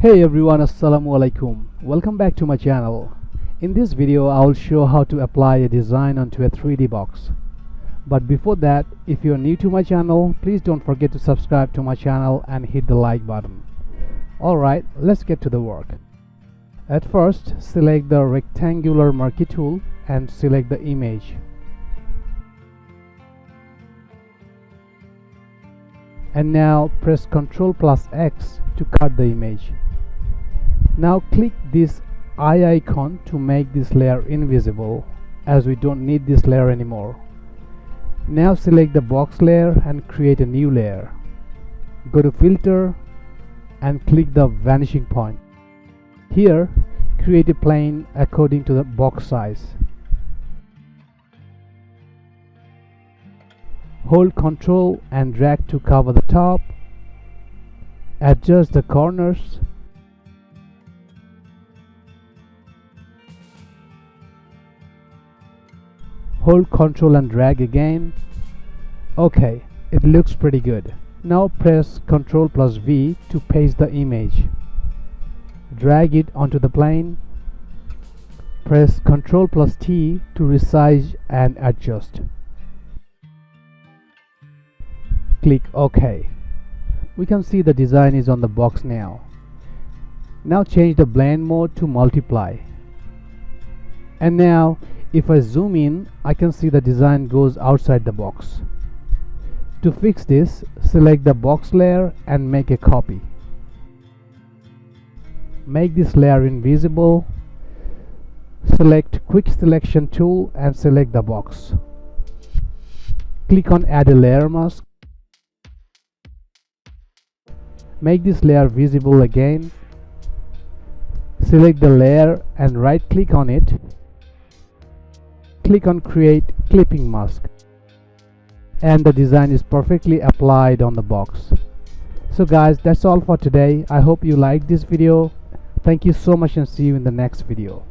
Hey everyone, assalamu alaikum. Welcome back to my channel. In this video I will show how to apply a design onto a 3D box. But before that, if you are new to my channel, please don't forget to subscribe to my channel and hit the like button. Alright, let's get to the work. At first, select the rectangular marquee tool and select the image. And now press Ctrl plus X to cut the image. Now click this eye icon to make this layer invisible, as we don't need this layer anymore. Now select the box layer and create a new layer. Go to Filter and click the Vanishing Point. Here, create a plane according to the box size. Hold Ctrl and drag to cover the top. Adjust the corners. Hold Ctrl and drag again. Okay, it looks pretty good. Now press Ctrl plus V to paste the image. Drag it onto the plane. Press Ctrl plus T to resize and adjust. Click OK. We can see the design is on the box now. Now change the blend mode to multiply. And now if I zoom in, I can see the design goes outside the box. To fix this, select the box layer and make a copy. Make this layer invisible. Select Quick Selection tool and select the box. Click on Add a Layer Mask. Make this layer visible again. Select the layer and right click on it. Click on Create Clipping Mask. And the design is perfectly applied on the box. So guys, that's all for today. I hope you liked this video. Thank you so much and see you in the next video.